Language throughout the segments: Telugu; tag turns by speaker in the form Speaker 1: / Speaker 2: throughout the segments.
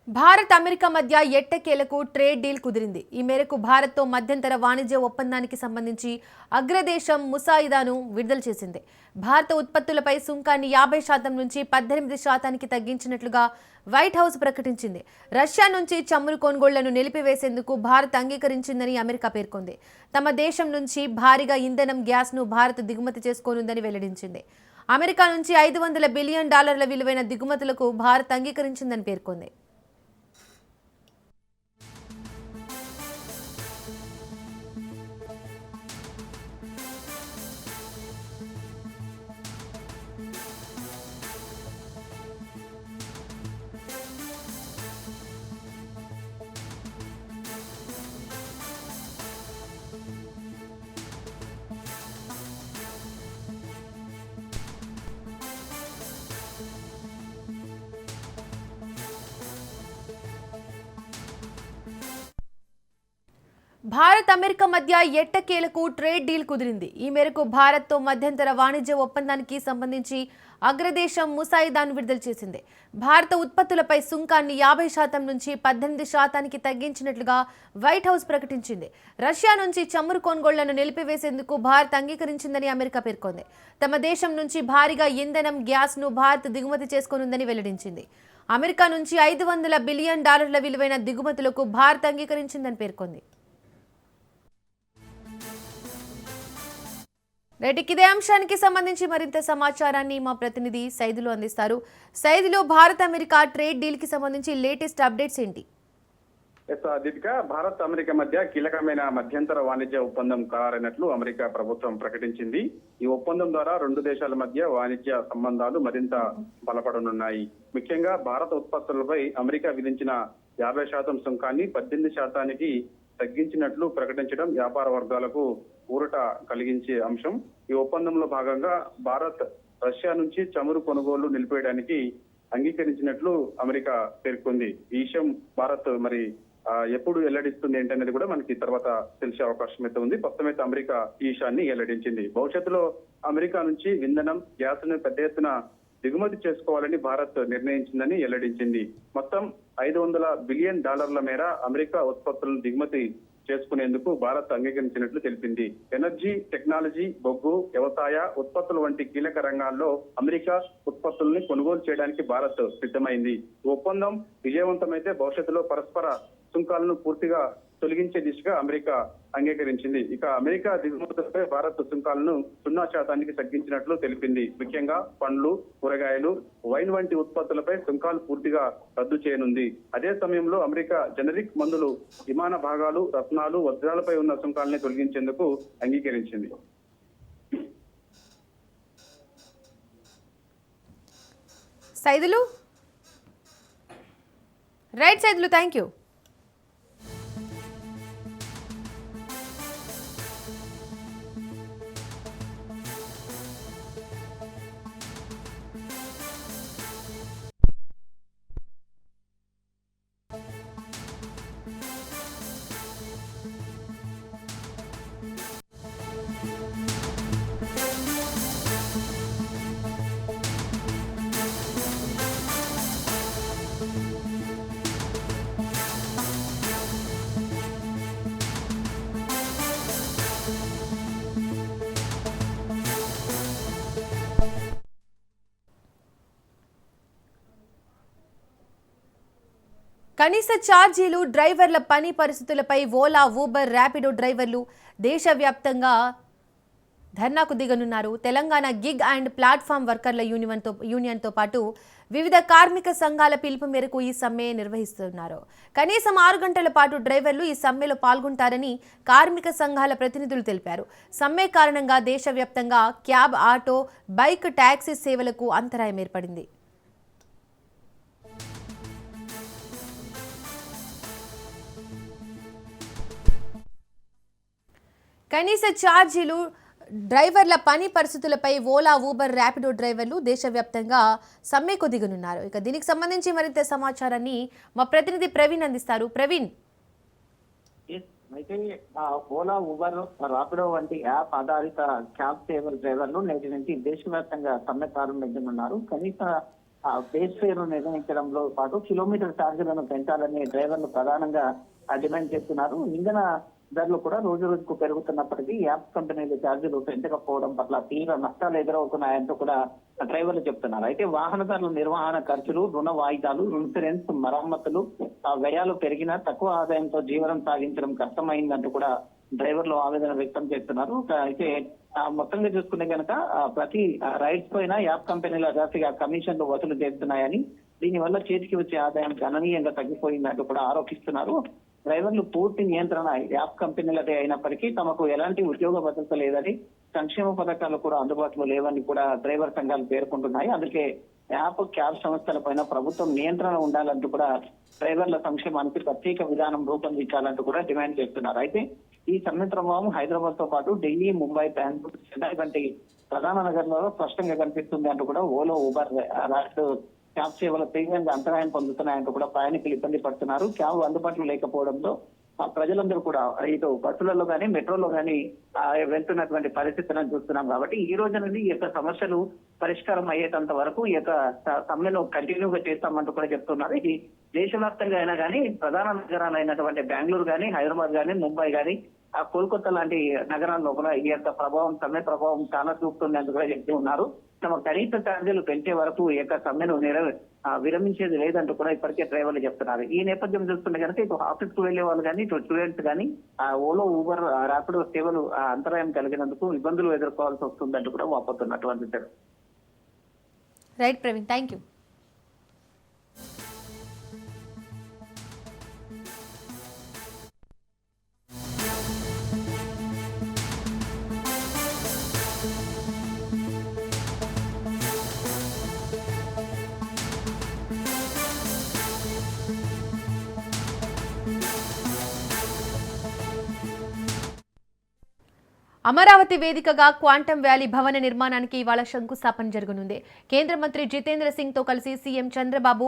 Speaker 1: భారత్ అమెరికా మధ్య ఎట్టకేలకు ట్రేడ్ డీల్ కుదిరింది. ఈ మేరకు భారత్తో మధ్యంతర వాణిజ్య ఒప్పందానికి సంబంధించి అగ్రదేశం ముసాయిదాను విడుదల చేసింది. భారత ఉత్పత్తులపై సుంకాన్ని 50% నుంచి 18% తగ్గించినట్లుగా వైట్ హౌస్ ప్రకటించింది. రష్యా నుంచి చమురు కొనుగోళ్లను నిలిపివేసేందుకు భారత్ అంగీకరించిందని అమెరికా పేర్కొంది. తమ దేశం నుంచి భారీగా ఇంధనం, గ్యాస్ను భారత్ దిగుమతి చేసుకోనుందని వెల్లడించింది. అమెరికా నుంచి $500 బిలియన్ విలువైన దిగుమతులకు భారత్ అంగీకరించిందని పేర్కొంది. భారత్ అమెరికా మధ్య ఎట్టకేలకు ట్రేడ్ డీల్ కుదిరింది. ఈ మేరకు భారత్తో మధ్యంతర వాణిజ్య ఒప్పందానికి సంబంధించి అగ్రదేశం ముసాయిదాను విడుదల చేసింది. భారత ఉత్పత్తులపై సుంకాన్ని 50% నుంచి 18% తగ్గించినట్లుగా వైట్ హౌస్ ప్రకటించింది. రష్యా నుంచి చమురు కొనుగోళ్లను నిలిపివేసేందుకు భారత్ అంగీకరించిందని అమెరికా పేర్కొంది. తమ దేశం నుంచి భారీగా ఇంధనం, గ్యాస్ను భారత్ దిగుమతి చేసుకోనుందని వెల్లడించింది. అమెరికా నుంచి $500 బిలియన్ విలువైన దిగుమతులకు భారత్ అంగీకరించిందని పేర్కొంది. రైట్, ఇదే అంశానికి సంబంధించి మరింత సమాచారాన్ని మా ప్రతినిధి సైదులు అందిస్తారు. Saidulu, Bharat America trade deal కి సంబంధించి లేటెస్ట్ అప్డేట్స్ ఏంటి?
Speaker 2: దీపిక, భారత్ అమెరికా మధ్య కీలకమైన మధ్యంతర వాణిజ్య ఒప్పందం ఖరారైనట్లు అమెరికా ప్రభుత్వం ప్రకటించింది. ఈ ఒప్పందం ద్వారా రెండు దేశాల మధ్య వాణిజ్య సంబంధాలు మరింత బలపడనున్నాయి. ముఖ్యంగా భారత ఉత్పత్తులపై అమెరికా విధించిన 50% సుంకాన్ని 18% తగ్గించినట్లు ప్రకటించడం వ్యాపార వర్గాలకు ఊరట కలిగించే అంశం. ఈ ఒప్పందంలో భాగంగా భారత్ రష్యా నుంచి చమురు కొనుగోలు నిలిపేయడానికి అంగీకరించినట్లు అమెరికా పేర్కొంది. ఈ విషయం భారత్ మరి ఎప్పుడు వెల్లడిస్తుంది ఏంటనేది కూడా మనకి తర్వాత తెలిసే అవకాశం అయితే ఉంది. ప్రస్తుతం అయితే అమెరికా ఈ విషయాన్ని వెల్లడించింది. భవిష్యత్తులో అమెరికా నుంచి ఇంధనం, గ్యాస్ ను పెద్ద ఎత్తున దిగుమతి చేసుకోవాలని భారత్ నిర్ణయించిందని వెల్లడించింది. మొత్తం $500 బిలియన్ మేర అమెరికా ఉత్పత్తులను దిగుమతి చేసుకునేందుకు భారత్ అంగీకరించినట్లు తెలిపింది. ఎనర్జీ, టెక్నాలజీ, బొగ్గు, వ్యవసాయ ఉత్పత్తులు వంటి కీలక రంగాల్లో అమెరికా ఉత్పత్తుల్ని కొనుగోలు చేయడానికి భారత్ సిద్ధమైంది. ఒప్పందం విజయవంతమైతే భవిష్యత్తులో పరస్పర సుంకాలను పూర్తిగా తొలగించే దిశగా అమెరికా అంగీకరించింది. ఇక అమెరికా దిగుమతులపై భారత్ సుంకాలను 0% తగ్గించినట్లు తెలిపింది. ముఖ్యంగా పండ్లు, కూరగాయలు, వైన్ వంటి ఉత్పత్తులపై సుంకాలు పూర్తిగా రద్దు చేయనుంది. అదే సమయంలో అమెరికా జనరిక్ మందులు, విమాన భాగాలు, రత్నాలు, వజ్రాలపై ఉన్న సుంకాలని తొలగించేందుకు అంగీకరించింది.
Speaker 1: Saidulu, right Saidulu, thank you. కనీస ఛార్జీలు, డ్రైవర్ల పని పరిస్థితులపై ఓలా, ఊబర్, ర్యాపిడో డ్రైవర్లు దేశవ్యాప్తంగా ధర్నాకు దిగనున్నారు. తెలంగాణ గిగ్ అండ్ ప్లాట్ఫామ్ వర్కర్ల యూనియన్తో పాటు వివిధ కార్మిక సంఘాల పిలుపు మేరకు ఈ సమ్మె నిర్వహిస్తున్నారు. కనీసం 6 గంటల పాటు డ్రైవర్లు ఈ సమ్మెలో పాల్గొంటారని కార్మిక సంఘాల ప్రతినిధులు తెలిపారు. సమ్మె కారణంగా దేశవ్యాప్తంగా క్యాబ్, ఆటో, బైక్, టాక్సీ సేవలకు అంతరాయం ఏర్పడింది. కనీస ఛార్జీలు, డ్రైవర్ల పని పరిస్థితులపై ఓలా, ఊబర్, ర్యాపిడో డ్రైవర్లు దేశవ్యాప్తంగా సమ్మెకు దిగనున్నారు. ఇక దీనికి సంబంధించి మరింత సమాచారాన్ని మా ప్రతినిధి ప్రవీణ్ అందిస్తారు. ప్రవీణ్,
Speaker 3: అయితే ఓలా, ఊబర్, ర్యాపిడో వంటి యాప్ ఆధారిత క్యాబ్ సేవల డ్రైవర్లు నేటి నుంచి దేశవ్యాప్తంగా సమ్మె ప్రారంభించనున్నారు. కనీస బేస్ ఫేర్ నిర్ణయించడంలో పాటు కిలోమీటర్ ఛార్జీలను పెంచాలని డ్రైవర్లు ప్రధానంగా డిమాండ్ చేస్తున్నారు. ఇంధన ధరలు కూడా రోజు రోజుకు పెరుగుతున్నప్పటికీ యాప్ కంపెనీలు ఛార్జీలు పెంచకపోవడం పట్ల తీవ్ర నష్టాలు ఎదురవుతున్నాయంటూ కూడా డ్రైవర్లు చెప్తున్నారు. అయితే వాహనదారుల నిర్వహణ ఖర్చులు, రుణ వాయిదాలు, ఇన్సూరెన్స్, మరమ్మతులు వ్యయాలు పెరిగినా తక్కువ ఆదాయంతో జీవనం సాగించడం కష్టమైందంటూ కూడా డ్రైవర్లు ఆవేదన వ్యక్తం చేస్తున్నారు. అయితే మొత్తంగా చూసుకుంటే కనుక ప్రతి రైడ్స్ పైన యాప్ కంపెనీలు అజాస్తిగా కమిషన్లు వసూలు చేస్తున్నాయని, దీనివల్ల చేతికి వచ్చే ఆదాయం గణనీయంగా తగ్గిపోయిందంటూ కూడా ఆరోపిస్తున్నారు. డ్రైవర్లు పూర్తి నియంత్రణ యాప్ కంపెనీలదే అయినప్పటికీ తమకు ఎలాంటి ఉద్యోగ భద్రత లేదని, సంక్షేమ పథకాలు కూడా అందుబాటులో లేవని కూడా డ్రైవర్ సంఘాలు పేర్కొంటున్నాయి. అందుకే యాప్, క్యాబ్ సంస్థల పైన ప్రభుత్వం నియంత్రణ ఉండాలంటూ కూడా డ్రైవర్ల సంక్షేమానికి ప్రత్యేక విధానం రూపొందించాలంటూ కూడా డిమాండ్ చేస్తున్నారు. అయితే ఈ సమ్మె ప్రభావం హైదరాబాద్ తో పాటు ఢిల్లీ, ముంబై, బెంగళూరు, చెన్నై వంటి ప్రధాన నగరాల్లో స్పష్టంగా కనిపిస్తుంది అంటూ కూడా ఓలో, ఊబర్, ర్యాపిడో క్యాబ్ సేవల తీవ్రంగా అంతరాయం పొందుతున్నాయంటూ కూడా ప్రయాణికులు ఇబ్బంది పడుతున్నారు. క్యాబ్ అందుబాటులో లేకపోవడంతో ప్రజలందరూ కూడా ఇటు బస్సులలో కానీ, మెట్రోలో కానీ వెళ్తున్నటువంటి పరిస్థితులను చూస్తున్నాం. కాబట్టి ఈ రోజు నుండి ఈ యొక్క సమస్యలు పరిష్కారం అయ్యేటంత వరకు ఈ యొక్క సమ్మెను కంటిన్యూగా చేస్తామంటూ కూడా చెప్తున్నారు. ఇది దేశవ్యాప్తంగా అయినా కానీ ప్రధాన నగరాలు అయినటువంటి బెంగళూరు కానీ, హైదరాబాద్ కానీ, ముంబై కానీ, కోల్కతా లాంటి నగరాల్లో కూడా ఈ యొక్క సమ్మె ప్రభావం చాలా చూపుతుంది అని కూడా చెప్తూ ఉన్నారు. తమ కనీస ఛార్జీలు పెంచే వరకు ఈ యొక్క సమ్మెను విరమించేది లేదంటూ కూడా ఇప్పటికే డ్రైవర్లు చెప్తున్నారు. ఈ నేపథ్యం చూస్తుంటే కనుక ఇటు ఆఫీస్ కు వెళ్లే వాళ్ళు కానీ, ఇటు స్టూడెంట్స్ కానీ ఓలో, ఊబర్, ర్యాపిడో సేవలు అంతరాయం కలిగినందుకు ఇబ్బందులు ఎదుర్కోవాల్సి వస్తుందంటూ కూడా వాపోతున్నటువంటి.
Speaker 1: Right Praveen, thank you. Amaravati వేదికగా క్వాంటమ్ వ్యాలీ భవన నిర్మాణానికి ఇవాళ శంకుస్థాపన జరగనుంది. కేంద్ర మంత్రి జితేంద్ర సింగ్ తో కలిసి సీఎం చంద్రబాబు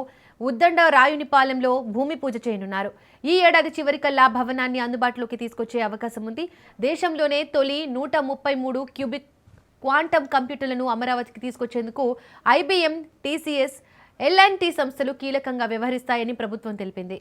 Speaker 1: ఉద్దండ రాయునిపాలెంలో భూమి పూజ చేయనున్నారు. ఈ ఏడాది చివరికల్లా భవనాన్ని అందుబాటులోకి తీసుకొచ్చే అవకాశం ఉంది. దేశంలోనే తొలి 133 క్యూబిక్ క్వాంటమ్ కంప్యూటర్లను అమరావతికి తీసుకొచ్చేందుకు ఐబీఎం, టీసీఎస్, ఎల్&టీ సంస్థలు కీలకంగా వ్యవహరిస్తాయని ప్రభుత్వం తెలిపింది.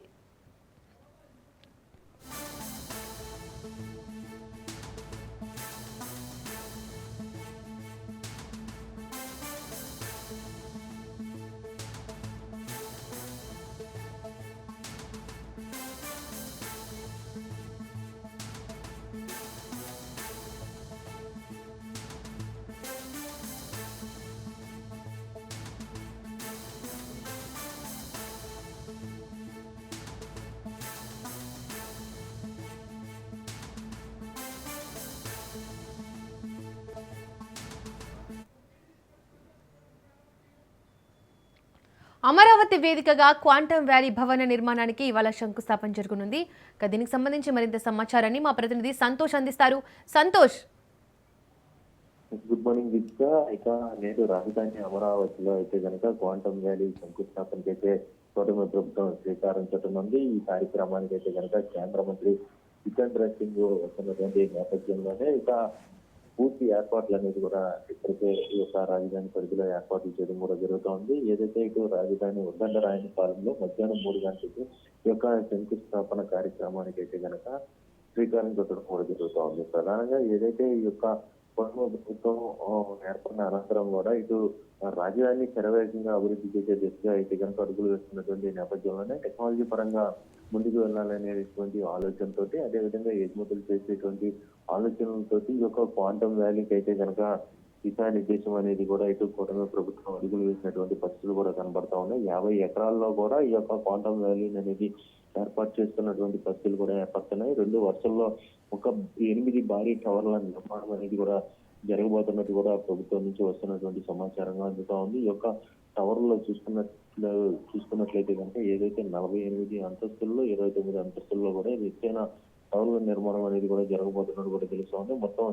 Speaker 1: అమరావతి వేదికగా క్వాంటమ్ వ్యాలీ భవన నిర్మాణానికి ఇవాళ శంకుస్థాపన జరగనుంది. దీనికి సంబంధించి మరింత సమాచారాన్ని మా ప్రతినిధి సంతోష్ అందిస్తారు. Santosh,
Speaker 4: good morning Deepika. ఇక నేడు రాజధాని అమరావతిలో అయితే కనుక క్వాంటమ్ వ్యాలీ శంకుస్థాపనకి అయితే కూటమి ప్రభుత్వం శ్రీకారం చుట్టనుంది. ఈ కార్యక్రమానికి అయితే కనుక కేంద్ర మంత్రి జితేంద్ర సింగ్ వస్తున్నటువంటి నేపథ్యంలోనే ఇక పూర్తి ఏర్పాట్లు అనేది కూడా ఇప్పటికే ఈ యొక్క రాజధాని పరిధిలో ఏర్పాట్లు చేయడం కూడా జరుగుతోంది. ఏదైతే ఇటు రాజధాని ఉద్దండ రాయునిపాలెంలో మధ్యాహ్నం 3 గంటలకు ఈ యొక్క శంకుస్థాపన కార్యక్రమానికి అయితే కనుక శ్రీకారం చుట్టడం కూడా జరుగుతోంది. ప్రధానంగా ఏదైతే ఈ యొక్క ప్రభుత్వం ఏర్పడిన అనంతరం కూడా ఇటు రాజధాని శరవేగంగా అభివృద్ధి చేసే దిశగా అయితే కనుక అడుగులు వేస్తున్నటువంటి నేపథ్యంలోనే టెక్నాలజీ పరంగా ముందుకు వెళ్ళాలనేటువంటి ఆలోచనతో, అదేవిధంగా ఎగుమతులు చేసేటువంటి ఆలోచనలతోటి ఈ యొక్క క్వాంటమ్ వ్యాలీకి అయితే కనుక దిశానిర్దేశం అనేది కూడా ఇటు కూటమి ప్రభుత్వం అడుగులు వేసినటువంటి పరిస్థితులు కూడా కనబడతా ఉన్నాయి. 50 ఎకరాల్లో కూడా ఈ యొక్క క్వాంటమ్ వ్యాలీ అనేది ఏర్పాటు చేస్తున్నటువంటి పరిస్థితులు కూడా ఏర్పడుతున్నాయి. 2 వరుసల్లో ఒక 8 భారీ టవర్ల నిర్మాణం అనేది కూడా జరగబోతున్నట్టు కూడా ప్రభుత్వం నుంచి వస్తున్నటువంటి సమాచారంగా అందుతా ఉంది. ఈ యొక్క టవర్లో చూసుకున్నట్లయితే కనుక ఏదైతే 48 అంతస్తుల్లో 29 అంతస్తుల్లో కూడా ఎత్తైన టవర్ల నిర్మాణం అనేది కూడా జరగబోతున్నట్టు కూడా తెలుస్తా ఉంది. మొత్తం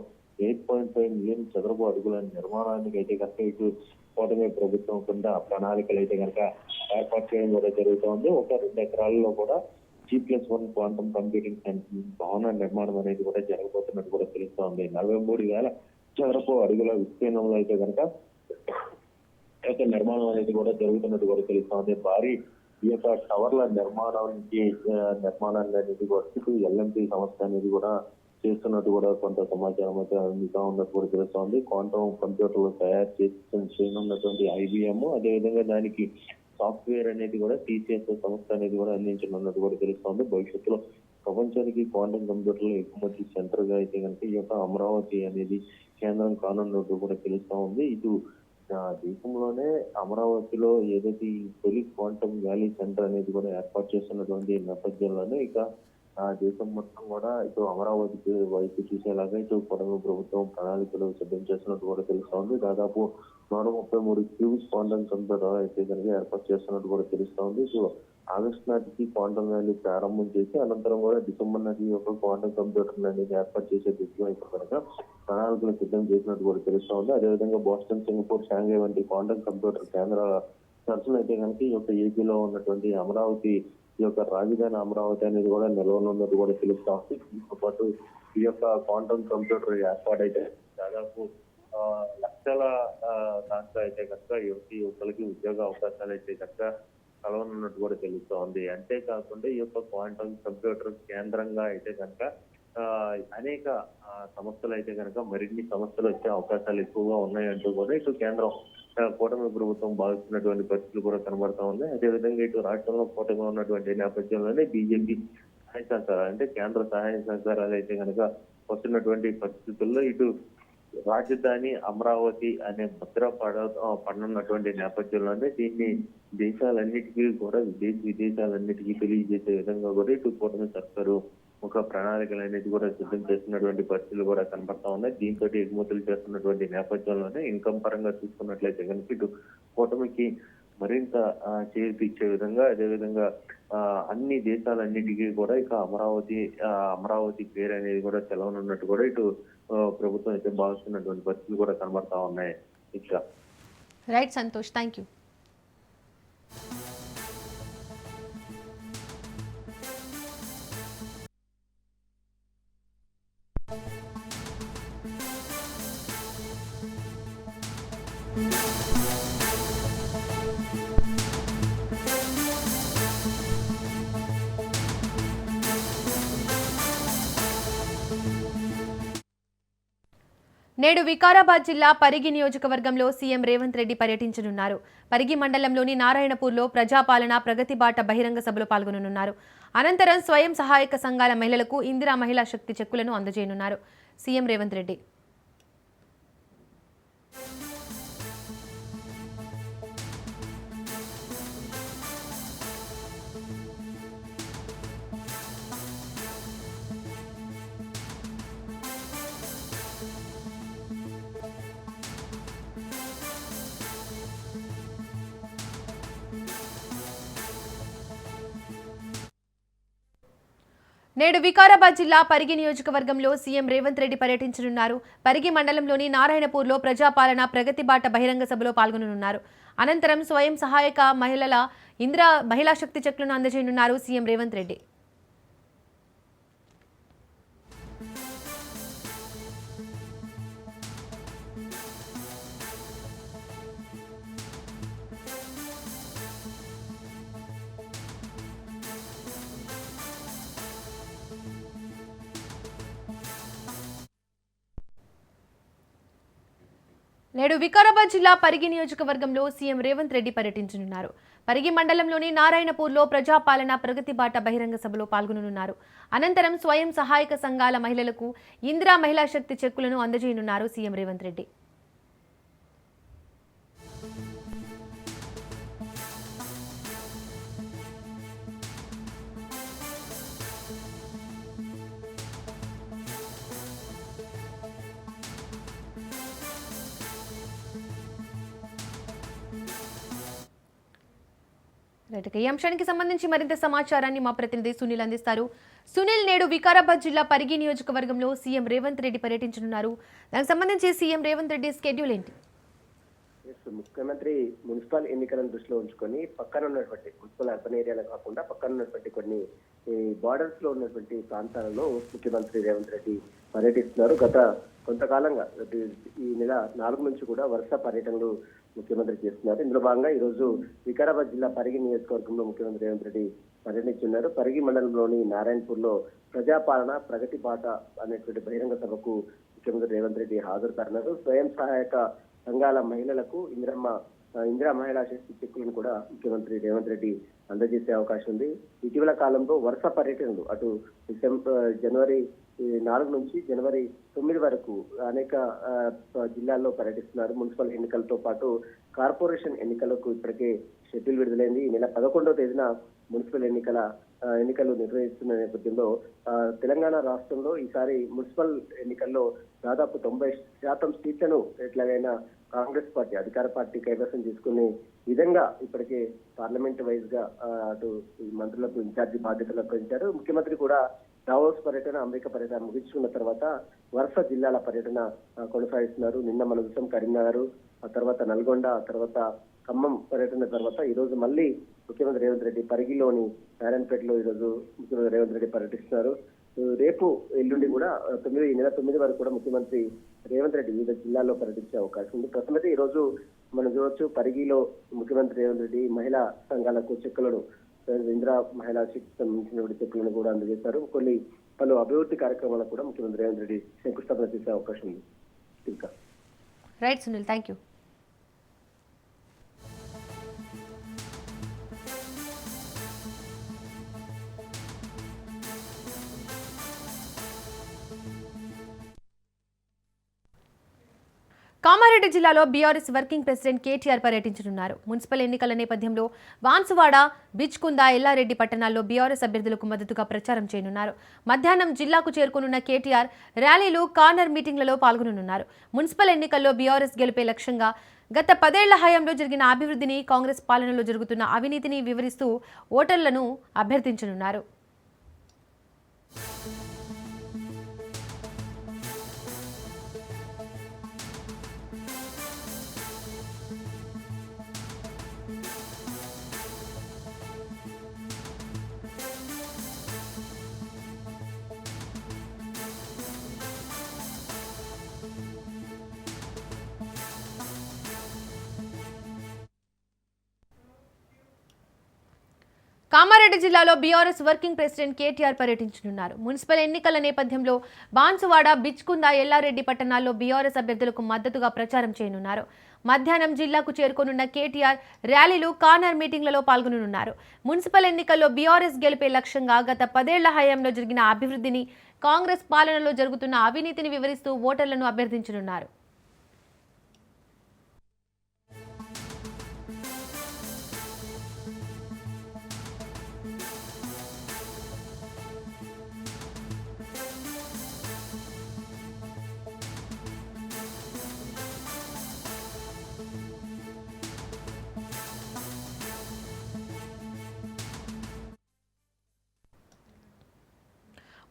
Speaker 4: 8.5 మిలియన్ చదరపు అడుగుల నిర్మాణానికి అయితే కనుక ఇటు కూటమి ప్రభుత్వం కింద ప్రణాళికలు అయితే కనుక ఏర్పాటు చేయడం కూడా జరుగుతోంది. ఒక 2 ఎకరాల్లో కూడా G+1 క్వాంటమ్ కంప్యూటింగ్ భవన నిర్మాణం అనేది కూడా జరగబోతున్నట్టు కూడా తెలుస్తోంది. 43,000 చదరపు అడుగుల విస్తీర్ణంలో అయితే కనుక యొక్క నిర్మాణం అనేది కూడా జరుగుతున్నట్టు కూడా తెలుస్తోంది. భారీ ఈ యొక్క టవర్ల నిర్మాణాన్ని అనేది కూడా ఎల్ఎంటీ సంస్థ అనేది కూడా చేస్తున్నట్టు కూడా కొంత సమాచారం అయితే అందుతా ఉన్నట్టు కూడా తెలుస్తోంది. క్వాంటమ్ కంప్యూటర్లు తయారు చేయనున్నటువంటి IBM, అదేవిధంగా దానికి సాఫ్ట్వేర్ అనేది కూడా TCS సంస్థ అనేది కూడా అందించనున్నట్టు కూడా తెలుస్తోంది. భవిష్యత్తులో ప్రపంచానికి క్వాంటమ్ కంప్యూటర్లు ఎగుమతి సెంటర్ గా అయితే కనుక ఈ యొక్క అమరావతి అనేది కేంద్రం కానున్నట్టు కూడా తెలుస్తా ఉంది. ఇటు దేశంలోనే అమరావతిలో ఏదైతే ఈ తొలి క్వాంటమ్ వ్యాలీ సెంటర్ అనేది కూడా ఏర్పాటు చేస్తున్నటువంటి నేపథ్యంలోనే ఇక దేశం మొత్తం కూడా ఇటు అమరావతికి వైపు చూసేలాగా ఇటు కూటమి ప్రభుత్వం ప్రణాళికలు సిద్ధం చేస్తున్నట్టు కూడా తెలుస్తోంది. దాదాపు 133 క్యూబ్స్ క్వాంటమ్ కంప్యూటర్ అయితే కనుక ఏర్పాటు చేస్తున్నట్టు కూడా తెలుస్తోంది. ఇటు ఆగస్టు నాటికి క్వాంటమ్ వ్యాలీ ప్రారంభం చేసి అనంతరం కూడా డిసెంబర్ నాటికి ఒక క్వాంటమ్ కంప్యూటర్ అనేది ఏర్పాటు చేసే దిశగా ఇప్పుడు కనుక ప్రణాళికలు సిద్ధం చేసినట్టు కూడా తెలుస్తోంది. అదేవిధంగా బోస్టన్, సింగపూర్, షాంఘై వంటి క్వాంటమ్ కంప్యూటర్ కేంద్రాల చర్చలు అయితే కనుక ఈ యొక్క ఏపీలో ఉన్నటువంటి అమరావతి ఈ యొక్క రాజధాని అమరావతి అనేది కూడా నిలవనున్నట్టు కూడా తెలుస్తా ఉంది. దీంతో పాటు ఈ యొక్క క్వాంటమ్ కంప్యూటర్ ఏర్పాటైతే దాదాపు లక్షల దాంట్లో అయితే కనుక యువతలకి ఉద్యోగ అవకాశాలు అయితే కనుక కలవనున్నట్టు కూడా తెలుస్తూ ఉంది. అంతేకాకుండా ఈ యొక్క క్వాంటమ్ కంప్యూటర్ కేంద్రంగా అయితే కనుక అనేక సంస్థలు అయితే కనుక మరిన్ని సంస్థలు వచ్చే అవకాశాలు ఎక్కువగా ఉన్నాయంటూ కూడా ఇటు కేంద్రం కూటమి ప్రభుత్వం భావిస్తున్నటువంటి పరిస్థితులు కూడా కనబడతా ఉన్నాయి. అదేవిధంగా ఇటు రాష్ట్రంలో కూటమి ఉన్నటువంటి నేపథ్యంలోనే బీజేపీ సహాయ సహకారాలు అంటే కేంద్ర సహాయ సహకారాలు అయితే కనుక వస్తున్నటువంటి పరిస్థితుల్లో ఇటు రాజధాని అమరావతి అనే ముద్ర పడనున్నటువంటి నేపథ్యంలోనే దీన్ని దేశాలన్నిటికీ కూడా విదేశాలన్నిటికీ తెలియజేసే విధంగా కూడా ఇటు కూటమి సర్కారు ఒక ప్రణాళికలు అనేది కూడా సిద్ధం చేస్తున్నటువంటి పరిస్థితులు కూడా కనబడతా ఉన్నాయి. దీంతో ఎగుమతులు చేస్తున్నటువంటి నేపథ్యంలోనే ఇన్కమ్ పరంగా చూసుకున్నట్లయితే కనుక ఇటు కూటమికి మరింత చేర్పిచ్చే విధంగా అదేవిధంగా అన్ని దేశాలన్నిటికీ కూడా ఇక అమరావతి పేరు అనేది కూడా తెలవనున్నట్టు కూడా ఇటు ప్రభుత్వం అయితే భావిస్తున్నటువంటి పరిస్థితులు కూడా కనబడతా ఉన్నాయి. ఇక
Speaker 1: రైట్ సంతోష్, థ్యాంక్ యూ. నేడు వికారాబాద్ జిల్లా పరిగి నియోజకవర్గంలో సీఎం రేవంత్ రెడ్డి పర్యటించనున్నారు. పరిగి మండలంలోని నారాయణపూర్లో ప్రజాపాలన ప్రగతి బాట బహిరంగ సభలో పాల్గొననున్నారు. అనంతరం స్వయం సహాయక సంఘాల మహిళలకు ఇందిరా మహిళా శక్తి చెక్కులను అందజేయనున్నారు సీఎం రేవంత్ రెడ్డి. నేడు వికారాబాద్ జిల్లా పరిగి నియోజకవర్గంలో సీఎం రేవంత్ రెడ్డి పర్యటించనున్నారు. పరిగి మండలంలోని నారాయణపూర్లో ప్రజాపాలన ప్రగతి బాట బహిరంగ సభలో పాల్గొననున్నారు. అనంతరం స్వయం సహాయక మహిళల ఇందిరా మహిళా శక్తి చెక్కులను అందజేయనున్నారు సీఎం రేవంత్ రెడ్డి. నేడు వికారాబాద్ జిల్లా పరిగి నియోజకవర్గంలో సీఎం రేవంత్ రెడ్డి పర్యటించనున్నారు. పరిగి మండలంలోని నారాయణపూర్లో ప్రజాపాలన ప్రగతి బాట బహిరంగ సభలో పాల్గొననున్నారు. అనంతరం స్వయం సహాయక సంఘాల మహిళలకు ఇందిరా మహిళా శక్తి చెక్కులను అందజేయనున్నారు సీఎం రేవంత్ రెడ్డి. ఈ అంశానికి సంబంధించి మరింత సమాచారాన్ని మా ప్రతినిధి సునీల్ అందిస్తారు. సునీల్, నేడు వికారాబాద్ జిల్లా పరిగి నియోజకవర్గంలో సీఎం రేవంత్ రెడ్డి పర్యటించనున్నారు. దానికి సంబంధించి సీఎం రేవంత్ రెడ్డి స్కెడ్యూల్ ఏంటి?
Speaker 5: ముఖ్యమంత్రి మున్సిపల్ ఎన్నికలను దృష్టిలో ఉంచుకొని పక్కన ఉన్నటువంటి మున్సిపల్ అర్బన్ ఏరియాలో కాకుండా పక్కన ఉన్నటువంటి కొన్ని బార్డర్స్ లో ఉన్నటువంటి ప్రాంతాలలో ముఖ్యమంత్రి రేవంత్ రెడ్డి పర్యటిస్తున్నారు. గత కొంతకాలంగా ఈ నెల 4 నుంచి కూడా వరుస పర్యటనలు ముఖ్యమంత్రి చేస్తున్నారు. ఇందులో భాగంగా ఈ రోజు వికారాబాద్ జిల్లా పరిగి నియోజకవర్గంలో ముఖ్యమంత్రి రేవంత్ రెడ్డి పర్యటించున్నారు. పరిగి మండలంలోని నారాయణపూర్ లో ప్రజాపాలన ప్రగతి బాట అనేటువంటి బహిరంగ సభకు ముఖ్యమంత్రి రేవంత్ రెడ్డి హాజరు కానున్నారు. స్వయం సహాయక సంఘాల మహిళలకు ఇందిరా మహిళా శక్తి చెక్కులను కూడా ముఖ్యమంత్రి రేవంత్ రెడ్డి అందజేసే అవకాశం ఉంది. ఇటీవల కాలంలో వరుస పర్యటనలు అటు జనవరి 4 నుంచి జనవరి 9 వరకు అనేక జిల్లాల్లో పర్యటిస్తున్నారు. మున్సిపల్ ఎన్నికలతో పాటు కార్పొరేషన్ ఎన్నికలకు ఇప్పటికే షెడ్యూల్ విడుదలైంది. ఈ నెల 11వ తేదీన మున్సిపల్ ఎన్నికలు నిర్వహిస్తున్న నేపథ్యంలో తెలంగాణ రాష్ట్రంలో ఈసారి మున్సిపల్ ఎన్నికల్లో దాదాపు 90% సీట్లను ఎట్లాగైనా కాంగ్రెస్ పార్టీ అధికార పార్టీ కైవసం చేసుకునే విధంగా ఇప్పటికే పార్లమెంట్ వైజ్ గా అటు మంత్రులకు ఇన్ఛార్జి బాధ్యతలు అప్పగించారు. ముఖ్యమంత్రి కూడా దావోస్ పర్యటన, అమెరికా పర్యటన ముగించుకున్న తర్వాత వరుస జిల్లాల పర్యటన కొనసాగిస్తున్నారు. నిన్న మన చూసాం కరీంనగర్, ఆ తర్వాత నల్గొండ, ఆ తర్వాత ఖమ్మం పర్యటన తర్వాత ఈ రోజు మళ్ళీ ముఖ్యమంత్రి రేవంత్ రెడ్డి పరిగిలోని నారాయణపేటలో ఈ రోజు ముఖ్యమంత్రి రేవంత్ రెడ్డి పర్యటిస్తున్నారు. రేపు ఎల్లుండి కూడా ఈ నెల 9 వరకు కూడా ముఖ్యమంత్రి రేవంత్ రెడ్డి వివిధ జిల్లాల్లో పర్యటించే అవకాశం ఉంది. ప్రస్తుతం ఈ రోజు మనం చూడొచ్చు పరిగిలో ముఖ్యమంత్రి రేవంత్ రెడ్డి మహిళా సంఘాలకు చెక్కులను, ఇందిరా మహిళా శక్తికి సంబంధించినటువంటి చెక్కులను కూడా అందజేశారు. పలు అభివృద్ధి కార్యక్రమాలకు కూడా ముఖ్యమంత్రి రేవంత్ రెడ్డి శంకుస్థాపన చేసే అవకాశం ఉంది. ఇంకా
Speaker 1: right Sunil, thank you. Kamareddy జిల్లాలో బీఆర్ఎస్ వర్కింగ్ ప్రెసిడెంట్ కేటీఆర్ పర్యటించనున్నారు. మున్సిపల్ ఎన్నికల నేపథ్యంలో బాన్సువాడ, బిచ్కుంద, ఎల్లారెడ్డి పట్టణాల్లో బీఆర్ఎస్ అభ్యర్థులకు మద్దతుగా ప్రచారం చేయనున్నారు. మధ్యాహ్నం జిల్లాకు చేరుకోనున్న కేటీఆర్ ర్యాలీలు, కార్నర్ మీటింగ్లలో పాల్గొననున్నారు. మున్సిపల్ ఎన్నికల్లో బీఆర్ఎస్ గెలిపే లక్ష్యంగా గత 10 ఏళ్ల హయాంలో జరిగిన అభివృద్ధిని, కాంగ్రెస్ పాలనలో జరుగుతున్న అవినీతిని వివరిస్తూ ఓటర్లను అభ్యర్థించనున్నారు. కామారెడ్డి జిల్లాలో బీఆర్ఎస్ వర్కింగ్ ప్రెసిడెంట్ కేటీఆర్ పర్యటించనున్నారు. మున్సిపల్ ఎన్నికల నేపథ్యంలో బాన్సువాడ, బిచ్కుంద, ఎల్లారెడ్డి పట్టణాల్లో బీఆర్ఎస్ అభ్యర్థులకు మద్దతుగా ప్రచారం చేయనున్నారు. మధ్యాహ్నం జిల్లాకు చేరుకోనున్న కేటీఆర్ ర్యాలీలు, కార్నర్ మీటింగ్లలో పాల్గొననున్నారు. మున్సిపల్ ఎన్నికల్లో బీఆర్ఎస్ గెలిపే లక్ష్యంగా గత 10 ఏళ్ల హయాంలో జరిగిన అభివృద్ధిని, కాంగ్రెస్ పాలనలో జరుగుతున్న అవినీతిని వివరిస్తూ ఓటర్లను అభ్యర్థించనున్నారు.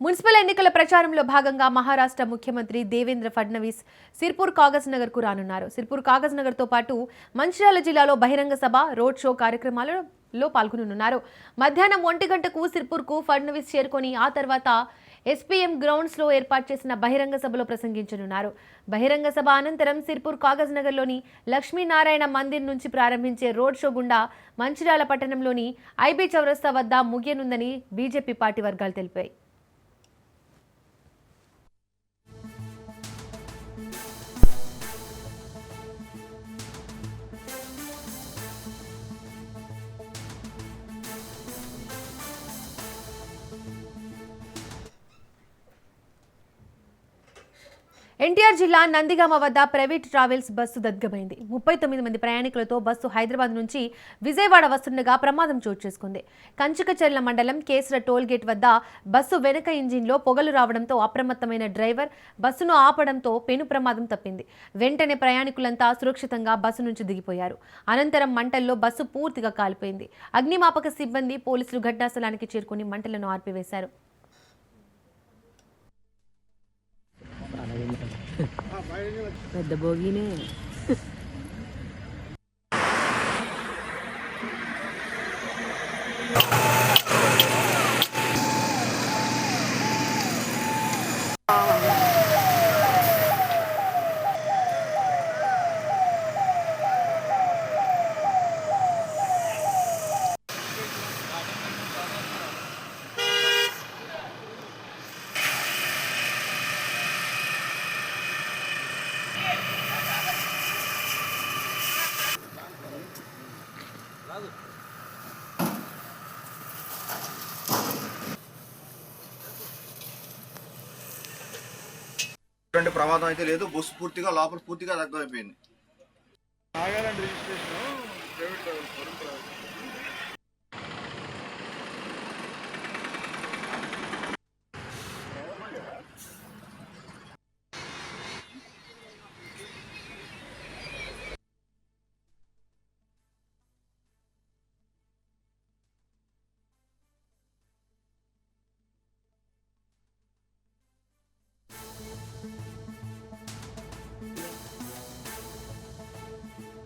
Speaker 1: మున్సిపల్ ఎన్నికల ప్రచారంలో భాగంగా మహారాష్ట్ర ముఖ్యమంత్రి దేవేంద్ర ఫడ్నవీస్ సిర్పూర్ కాగజ్ నగర్కు రానున్నారు. సిర్పూర్ కాగజ్ నగర్తో పాటు మంచిర్యాల జిల్లాలో బహిరంగ సభ, రోడ్ షో కార్యక్రమాలలో పాల్గొనున్నారు. మధ్యాహ్నం 1 గంటకు సిర్పూర్కు ఫడ్నవీస్ చేరుకొని ఆ తర్వాత ఎస్పీఎం గ్రౌండ్స్లో ఏర్పాటు చేసిన బహిరంగ సభలో ప్రసంగించనున్నారు. బహిరంగ సభ అనంతరం సిర్పూర్ కాగజ్ నగర్లోని లక్ష్మీనారాయణ మందిర్ నుంచి ప్రారంభించే రోడ్ షో గుండా మంచిర్యాల పట్టణంలోని ఐబీ చౌరస్తా వద్ద ముగియనుందని బీజేపీ పార్టీ వర్గాలు తెలిపాయి. ఎన్టీఆర్ జిల్లా నందిగామ వద్ద ప్రైవేట్ ట్రావెల్స్ బస్సు దగ్ధమైంది. 39 మంది ప్రయాణికులతో బస్సు హైదరాబాద్ నుంచి విజయవాడ వస్తుండగా ప్రమాదం చోటు చేసుకుంది. కంచికచర్ల మండలం కేసర టోల్ గేట్ వద్ద బస్సు వెనుక ఇంజిన్లో పొగలు రావడంతో అప్రమత్తమైన డ్రైవర్ బస్సును ఆపడంతో పెను ప్రమాదం తప్పింది. వెంటనే ప్రయాణికులంతా సురక్షితంగా బస్సు నుంచి దిగిపోయారు. అనంతరం మంటల్లో బస్సు పూర్తిగా కాలిపోయింది. అగ్నిమాపక సిబ్బంది, పోలీసులు ఘటనా స్థలానికి చేరుకుని మంటలను ఆర్పివేశారు.
Speaker 6: పెద్ద భోగినే
Speaker 7: ఎటువంటి ప్రమాదం అయితే లేదు. బస్సు పూర్తిగా లోపల పూర్తిగా దగ్ధమైపోయింది.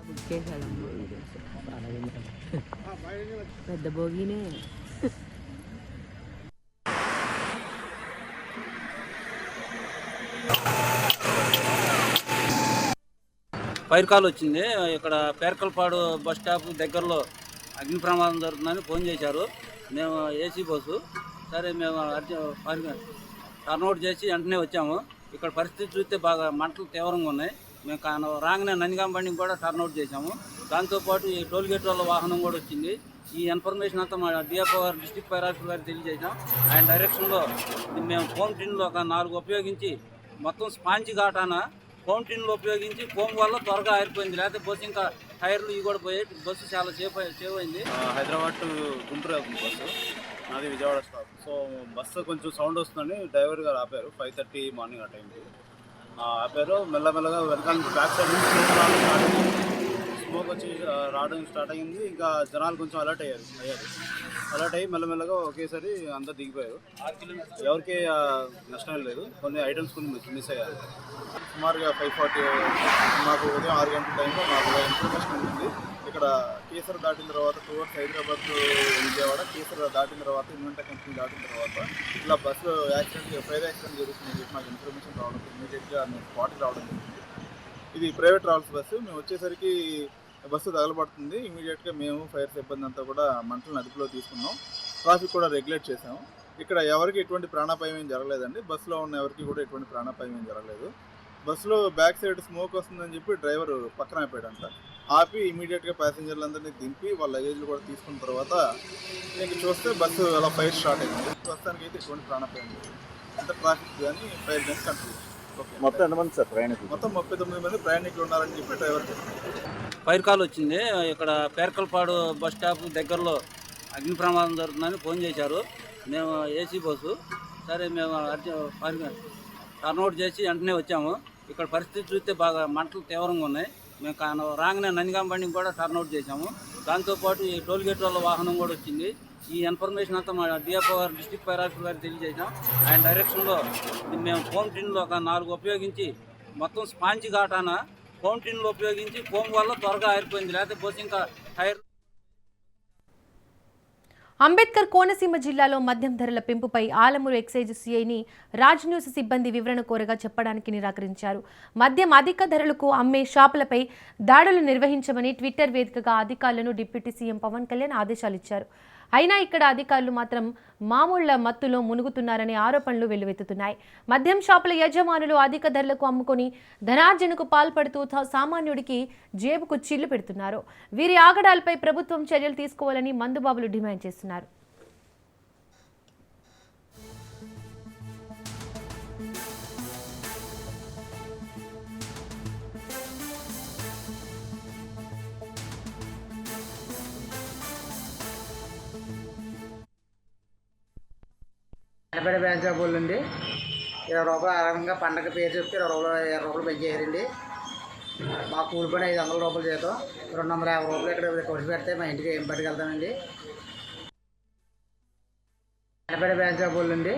Speaker 6: బుక్కేసాడమ్మా పెద్ద బోగినే.
Speaker 8: ఫైర్ కాల్ వచ్చింది. ఇక్కడ పేర్కల్పాడు బస్ స్టాప్ దగ్గరలో అగ్ని ప్రమాదం జరుగుతుందని ఫోన్ చేశారు. మేము ఏసీ బస్సు సరే మేము టర్న్అవుట్ చేసి వెంటనే వచ్చాము. ఇక్కడ పరిస్థితి చూస్తే బాగా మంటలు తీవ్రంగా ఉన్నాయి. మేము రాగానే నందిగాం బండిని కూడా టర్న్అవుట్ చేశాము. దాంతోపాటు ఈ టోల్ గేట్ వాళ్ళ వాహనం కూడా వచ్చింది. ఈ ఇన్ఫర్మేషన్ అంతా మా డిఎఫ్ఓ గారు, డిస్ట్రిక్ట్ ఫైర్ ఆఫీసర్ గారికి తెలియజేసాం. ఆయన డైరెక్షన్లో మేము ఫోమ్ టిన్లు ఒక 4 ఉపయోగించి మొత్తం స్పాంజ్ ఘాటాన ఫోమ్ టిన్లు ఉపయోగించి ఫోమ్ వల్ల త్వరగా ఆరిపోయింది. లేకపోతే బస్సు ఇంకా టైర్లు ఇవి కూడా పోయాయి. బస్సు చాలా సేఫ్ అయింది.
Speaker 9: హైదరాబాద్ టు గుంటూరు వెళ్తుంది బస్సు. నాది విజయవాడ స్టాప్. సో బస్సు కొంచెం సౌండ్ వస్తుందని డ్రైవర్ గారు ఆపారు. 5:30 మార్నింగ్ ఆ టైంకి ఆపారు. మెల్లమెల్లగా వెనకాల నుంచి బ్యాక్ సైడ్ నుంచి స్మోక్ వచ్చి రావడం స్టార్ట్ అయ్యింది. ఇంకా జనాలు కొంచెం అలర్ట్ అలర్ట్ అయ్యి మెల్లమెల్లగా ఒకేసారి అంతా దిగిపోయారు. ఎవరికి నష్టం లేదు. కొన్ని ఐటమ్స్ కొన్ని మిస్ అయ్యారు. సుమారుగా 5:40 మాకు ఉదయం 6 గంటల టైంలో మాకు ఇన్ఫర్మేషన్ ఉంటుంది. ఇక్కడ కేసర్ దాటిన తర్వాత టువర్డ్స్ హైదరాబాద్ విజయవాడ, కేసర్ దాటిన తర్వాత ఇన్వెంటా కంపెనీ దాటిన తర్వాత ఇట్లా బస్సు ఫైర్ యాక్సిడెంట్ జరుగుతుందని చెప్పి మాకు ఇన్ఫర్మేషన్ రావడం, ఇమీడియట్గా మేము స్పాట్కి రావడం జరిగింది. ఇది ప్రైవేట్ ట్రావెల్స్ బస్సు. మేము వచ్చేసరికి బస్సు తగలబడుతుంది. ఇమీడియట్గా మేము ఫైర్ సిబ్బంది అంతా కూడా మంటలను అదుపులో తీసుకున్నాం. ట్రాఫిక్ కూడా రెగ్యులేట్ చేసాము. ఇక్కడ ఎవరికి ఎటువంటి ప్రాణాపాయం ఏం జరగలేదండి. బస్సులో ఉన్న ఎవరికి కూడా ఎటువంటి ప్రాణాపాయం ఏం జరగలేదు. బస్సులో బ్యాక్ సైడ్ స్మోక్ వస్తుందని చెప్పి డ్రైవర్ పక్కన ఆపాడంట. ఆపి ఇమీడియట్గా ప్యాసింజర్లందరినీ దింపి వాళ్ళ లగేజ్లు కూడా తీసుకున్న తర్వాత ఇంక చూస్తే బస్సు అలా ఫైర్ స్టార్ట్ అయింది. ప్రస్తుతానికి అయితే ఎటువంటి ప్రాణాపాయం లేదు. అంత ట్రాఫిక్ కానీ ఫైర్ కానీ కంట్రోల్.
Speaker 4: మొత్తం ఎంతమంది సార్ ప్రయాణికులు?
Speaker 9: మొత్తం 39 మంది ప్రయాణికులు ఉన్నారని చెప్పి డ్రైవర్ చెప్పారు.
Speaker 8: ఫైర్ కాల్ వచ్చింది. ఇక్కడ పేర్కల్పాడు బస్ స్టాప్ దగ్గరలో అగ్ని ప్రమాదం జరుగుతుందని ఫోన్ చేశారు. మేము ఏసీ బస్సు సరే మేము టర్న్అవుట్ చేసి వెంటనే వచ్చాము. ఇక్కడ పరిస్థితి చూస్తే బాగా మంటలు తీవ్రంగా ఉన్నాయి. మేము రాగానే నందిగాం బండిని కూడా టర్న్అవుట్ చేశాము. దాంతోపాటు ఈ టోల్ గేట్ వాళ్ళ వాహనం కూడా వచ్చింది. ఈ ఇన్ఫర్మేషన్ అంతా మా డిఎఫ్ఓ గారు, డిస్ట్రిక్ట్ ఫైర్ ఆఫీసర్ గారికి తెలియజేసాం. ఆయన డైరెక్షన్లో మేము ఫోమ్ టిన్లు ఒక 4 ఉపయోగించి మొత్తం స్పాంజ్ ఘాటాన ఫోమ్ టిన్లు ఉపయోగించి ఫోమ్ వల్ల త్వరగా ఆరిపోయింది. లేకపోతే బస్సు ఇంకా టైర్.
Speaker 1: అంబేద్కర్ కోనసీమ జిల్లాలో మద్యం ధరల పెంపుపై ఆలమూరు ఎక్సైజ్ సిఐని రాజ్ న్యూస్ సిబ్బంది వివరణ కోరగా చెప్పడానికి నిరాకరించారు. మద్యం అధిక ధరలకు అమ్మే షాపులపై దాడులు నిర్వహించమని ట్విట్టర్ వేదికగా అధికారులను డిప్యూటీ సీఎం పవన్ కళ్యాణ్ ఆదేశాలు ఇచ్చారు. అయినా ఇక్కడ అధికారులు మాత్రం మామూళ్ల మత్తులో మునుగుతున్నారనే ఆరోపణలు వెల్లువెత్తుతున్నాయి. మద్యం షాపుల యజమానులు అధిక ధరలకు అమ్ముకొని ధనార్జనకు పాల్పడుతూ సామాన్యుడికి జేబుకు చిల్లు పెడుతున్నారు. వీరి ఆగడాలపై ప్రభుత్వం చర్యలు తీసుకోవాలని మందుబాబులు డిమాండ్ చేస్తున్నారు.
Speaker 10: ఎనభై బ్యాంక్ షాప్ వాళ్ళు అండి 20 రూపాయలు అరగంగా పండగ పేరు చెప్తే 20 రూపాయలు పెంచేయారండి. మా కూలి పని 500 రూపాయలు చేద్దాం, 250 రూపాయలు ఇక్కడ కొట్టి పెడితే మా ఇంటికి ఏం పట్టుకెళ్తామండి. ఎనభై బ్యాంక్ షాప్ వాళ్ళు అండి